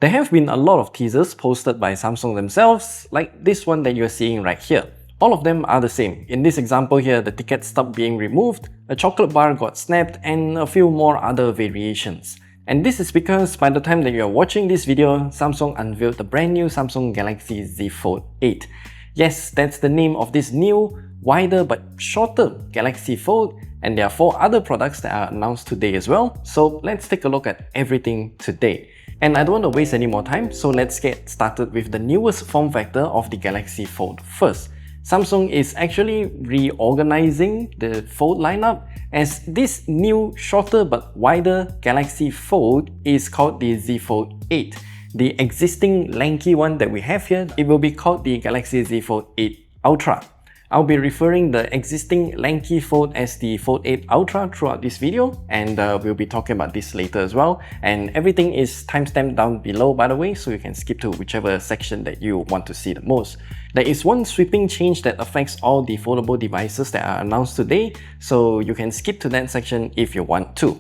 There have been a lot of teasers posted by Samsung themselves, like this one that you're seeing right here. All of them are the same. In this example here, the ticket stopped being removed, a chocolate bar got snapped, and a few more other variations. And this is because by the time that you're watching this video, Samsung unveiled the brand new Samsung Galaxy Z Fold8. Yes, that's the name of this new, wider but shorter Galaxy Fold, and there are 4 other products that are announced today as well. So let's take a look at everything today. And I don't want to waste any more time, so let's get started with the newest form factor of the Galaxy Fold first. Samsung is actually reorganizing the Fold lineup, as this new, shorter but wider Galaxy Fold is called the Z Fold8. The existing lanky one that we have here, it will be called the Galaxy Z Fold8 Ultra. I'll be referring the existing lanky Fold as the Fold8 Ultra throughout this video, and we'll be talking about this later as well. And everything is timestamped down below, by the way, so you can skip to whichever section that you want to see the most. There is one sweeping change that affects all the foldable devices that are announced today, so you can skip to that section if you want to.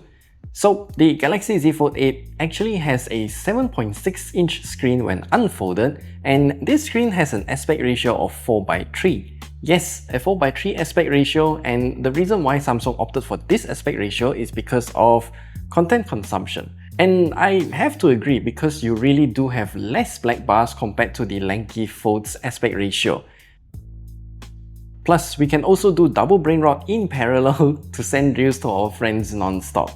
So, the Galaxy Z Fold8 actually has a 7.6-inch screen when unfolded, and this screen has an aspect ratio of 4:3. Yes, a 4:3 aspect ratio, and the reason why Samsung opted for this aspect ratio is because of content consumption. And I have to agree, because you really do have less black bars compared to the lanky Fold's aspect ratio. Plus, we can also do double brain rot in parallel to send reels to our friends non-stop.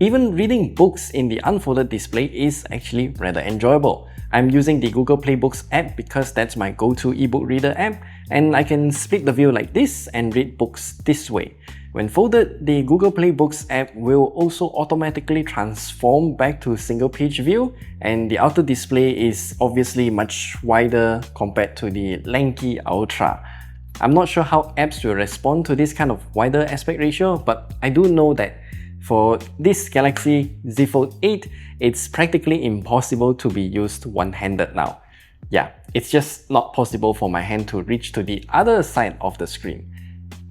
Even reading books in the unfolded display is actually rather enjoyable. I'm using the Google Play Books app because that's my go-to ebook reader app, and I can split the view like this and read books this way. When folded, the Google Play Books app will also automatically transform back to single page view, and the outer display is obviously much wider compared to the lanky Ultra. I'm not sure how apps will respond to this kind of wider aspect ratio, but I do know that for this Galaxy Z Fold8, it's practically impossible to be used one-handed now. Yeah, it's just not possible for my hand to reach to the other side of the screen.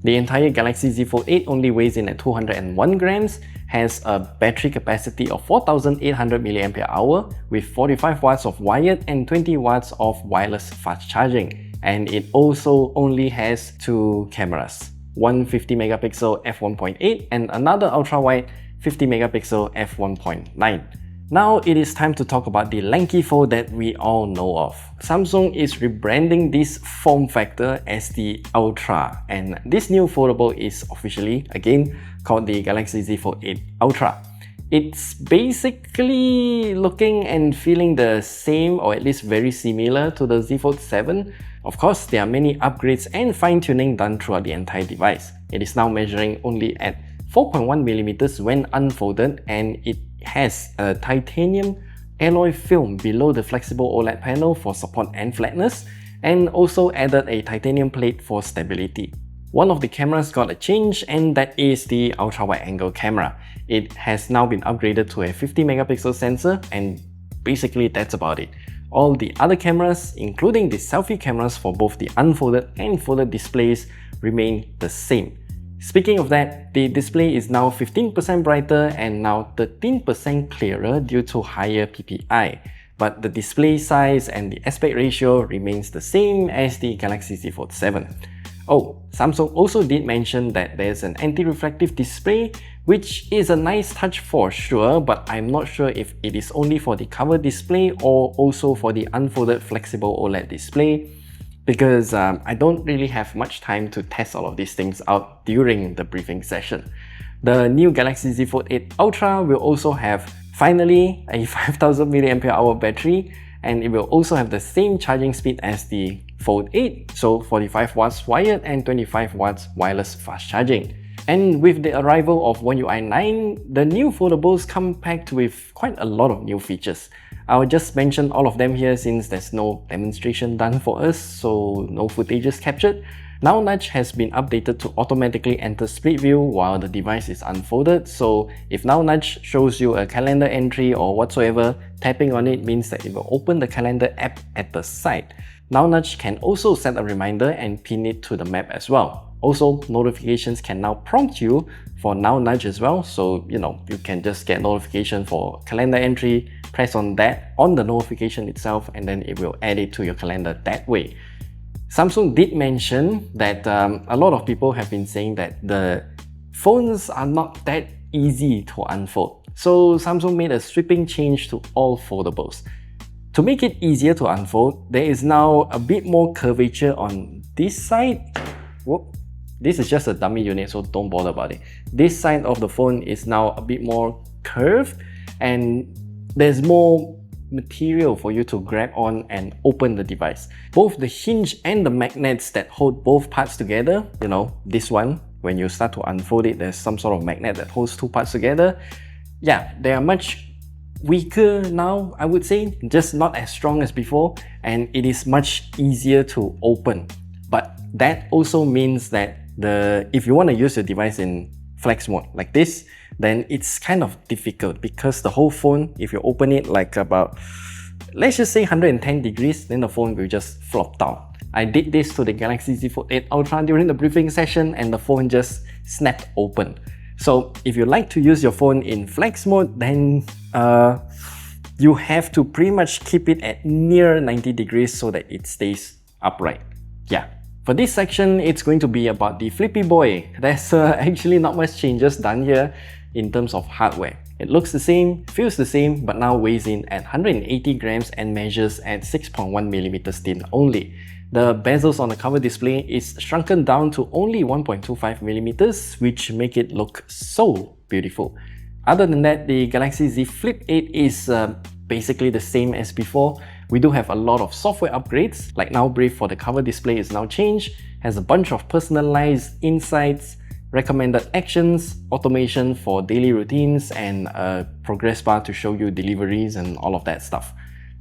The entire Galaxy Z Fold8 only weighs in at 201 grams, has a battery capacity of 4800 mAh with 45 watts of wired and 20 watts of wireless fast charging. And it also only has 2 cameras. One 50 megapixel f1.8 and another ultra-wide 50 megapixel f1.9. Now it is time to talk about the lanky Fold that we all know of. Samsung is rebranding this form factor as the Ultra, and this new foldable is officially, again, called the Galaxy Z Fold8 Ultra. It's basically looking and feeling the same, or at least very similar to the Z Fold7. Of course, there are many upgrades and fine-tuning done throughout the entire device. It is now measuring only at 4.1mm when unfolded, and it has a titanium alloy film below the flexible OLED panel for support and flatness, and also added a titanium plate for stability. One of the cameras got a change, and that is the ultra-wide angle camera. It has now been upgraded to a 50 megapixel sensor, and basically that's about it. All the other cameras, including the selfie cameras for both the unfolded and folded displays, remain the same. Speaking of that, the display is now 15% brighter and now 13% clearer due to higher PPI. But the display size and the aspect ratio remains the same as the Galaxy Z Fold7. Oh, Samsung also did mention that there's an anti-reflective display, which is a nice touch for sure, but I'm not sure if it is only for the cover display or also for the unfolded flexible OLED display, because I don't really have much time to test all of these things out during the briefing session. The new Galaxy Z Fold8 Ultra will also have, finally, a 5000 mAh battery, and it will also have the same charging speed as the Fold8, so 45 watts wired and 25 watts wireless fast charging. And with the arrival of One UI 9, the new foldables come packed with quite a lot of new features. I'll just mention all of them here since there's no demonstration done for us, so no footages captured. Now Nudge has been updated to automatically enter split view while the device is unfolded, so if Now Nudge shows you a calendar entry or whatsoever, tapping on it means that it will open the calendar app at the side. Now Nudge can also set a reminder and pin it to the map as well. Also, notifications can now prompt you for Now Nudge as well, so you can just get notification for calendar entry, press on that on the notification itself, and then it will add it to your calendar that way. Samsung did mention that a lot of people have been saying that the phones are not that easy to unfold. So Samsung made a sweeping change to all foldables. To make it easier to unfold, there is now a bit more curvature on this side. Whoop. This is just a dummy unit, so don't bother about it. This side of the phone is now a bit more curved, and there's more material for you to grab on and open the device. Both the hinge and the magnets that hold both parts together, this one, when you start to unfold it, there's some sort of magnet that holds two parts together. Yeah, they are much weaker now, I would say, just not as strong as before, and it is much easier to open. But that also means that if you want to use your device in flex mode like this, then it's kind of difficult because the whole phone, if you open it like about, let's just say 110 degrees, then the phone will just flop down. I did this to the Galaxy Z Fold8 Ultra during the briefing session and the phone just snapped open. So if you like to use your phone in flex mode, then you have to pretty much keep it at near 90 degrees so that it stays upright. Yeah. For this section, it's going to be about the Flippy Boy. There's actually not much changes done here in terms of hardware. It looks the same, feels the same, but now weighs in at 180 grams and measures at 6.1mm thin only. The bezels on the cover display is shrunken down to only 1.25mm, which make it look so beautiful. Other than that, the Galaxy Z Flip8 is basically the same as before. We do have a lot of software upgrades, like Now Brief for the cover display is now changed, has a bunch of personalized insights, recommended actions, automation for daily routines, and a progress bar to show you deliveries and all of that stuff.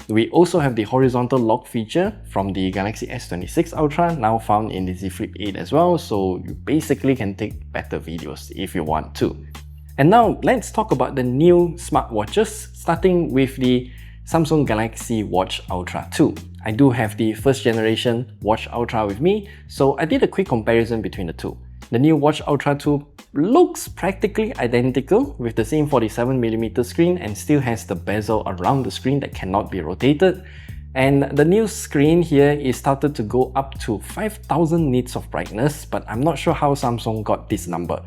We also have the horizontal lock feature from the Galaxy S26 Ultra, now found in the Z Flip8 as well, so you basically can take better videos if you want to. And now let's talk about the new smartwatches, starting with the Samsung Galaxy Watch Ultra2. I do have the first generation Watch Ultra with me, so I did a quick comparison between the two. The new Watch Ultra2 looks practically identical with the same 47mm screen and still has the bezel around the screen that cannot be rotated. And the new screen here is started to go up to 5000 nits of brightness, but I'm not sure how Samsung got this number.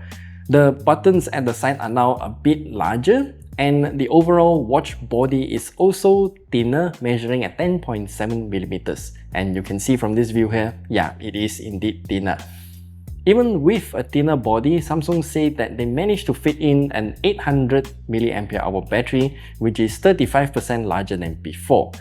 The buttons at the side are now a bit larger, and the overall watch body is also thinner, measuring at 10.7mm. And you can see from this view here, yeah, it is indeed thinner. Even with a thinner body, Samsung said that they managed to fit in an 800 mAh battery, which is 35% larger than before.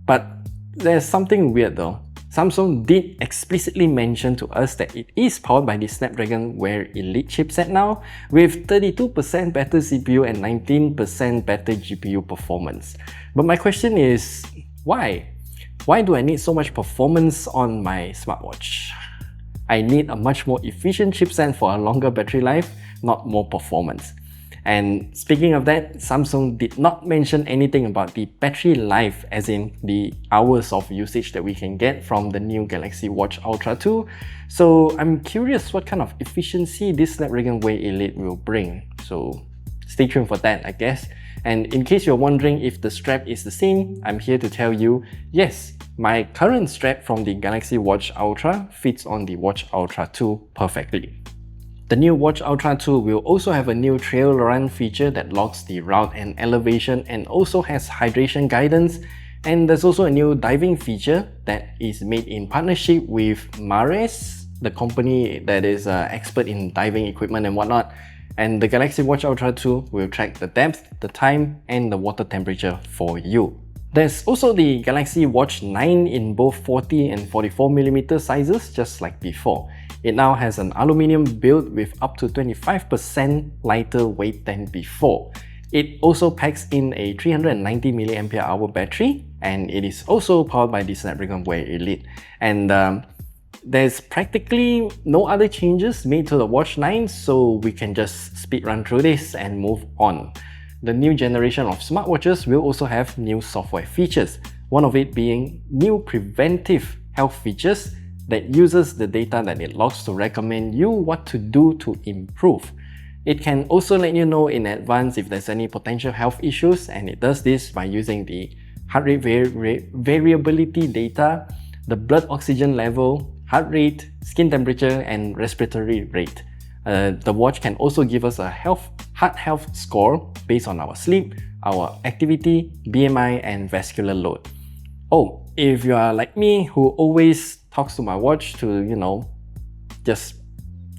But there's something weird though. Samsung did explicitly mention to us that it is powered by the Snapdragon Wear Elite chipset now, with 32% better CPU and 19% better GPU performance. But my question is, why? Why do I need so much performance on my smartwatch? I need a much more efficient chipset for a longer battery life, not more performance. And speaking of that, Samsung did not mention anything about the battery life, as in the hours of usage that we can get from the new Galaxy Watch Ultra 2. So I'm curious what kind of efficiency this Snapdragon Wear Elite will bring. So stay tuned for that, I guess. And in case you're wondering if the strap is the same, I'm here to tell you, yes, my current strap from the Galaxy Watch Ultra fits on the Watch Ultra 2 perfectly. The new Watch Ultra 2 will also have a new trail run feature that logs the route and elevation and also has hydration guidance. And there's also a new diving feature that is made in partnership with Mares, the company that is expert in diving equipment and whatnot. And the Galaxy Watch Ultra 2 will track the depth, the time, and the water temperature for you. There's also the Galaxy Watch 9 in both 40 and 44mm sizes, just like before. It now has an aluminium build with up to 25% lighter weight than before. It also packs in a 390 mAh battery, and it is also powered by the Snapdragon Wear Elite. And there's practically no other changes made to the Watch 9, so we can just speed run through this and move on. The new generation of smartwatches will also have new software features, one of it being new preventive health features that uses the data that it logs to recommend you what to do to improve. It can also let you know in advance if there's any potential health issues, and it does this by using the heart rate variability data, the blood oxygen level, heart rate, skin temperature, and respiratory rate. The watch can also give us a heart health score based on our sleep, our activity, BMI, and vascular load. Oh, if you are like me who always talks to my watch to, just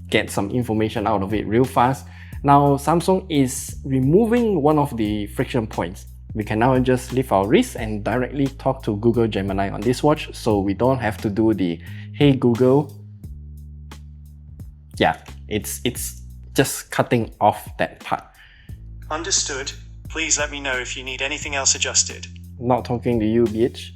get some information out of it real fast, now Samsung is removing one of the friction points. We can now just lift our wrist and directly talk to Google Gemini on this watch, so we don't have to do the "Hey Google." Yeah, it's just cutting off that part. Understood. Please let me know if you need anything else adjusted. Not talking to you, bitch.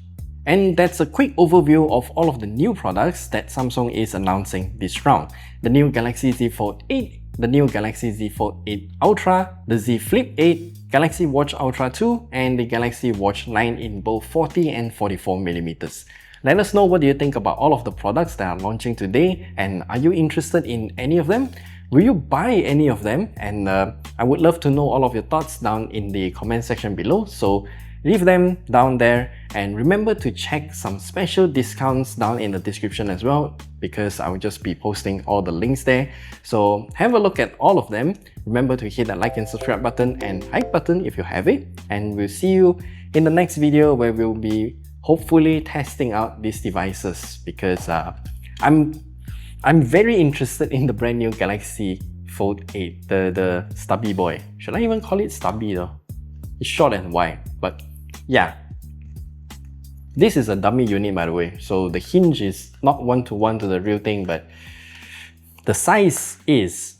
And that's a quick overview of all of the new products that Samsung is announcing this round. The new Galaxy Z Fold8, the new Galaxy Z Fold8 Ultra, the Z Flip8, Galaxy Watch Ultra2, and the Galaxy Watch 9 in both 40 and 44mm. Let us know what do you think about all of the products that are launching today, and are you interested in any of them? Will you buy any of them? And I would love to know all of your thoughts down in the comment section below, so leave them down there, and remember to check some special discounts down in the description as well, because I will just be posting all the links there. So have a look at all of them. Remember to hit that like and subscribe button and hype button if you have it, and we'll see you in the next video where we'll be hopefully testing out these devices, because I'm very interested in the brand new Galaxy Fold8, the stubby boy. Should I even call it stubby though? It's short and wide, but yeah. This is a dummy unit, by the way, so the hinge is not one-to-one to the real thing, but the size is.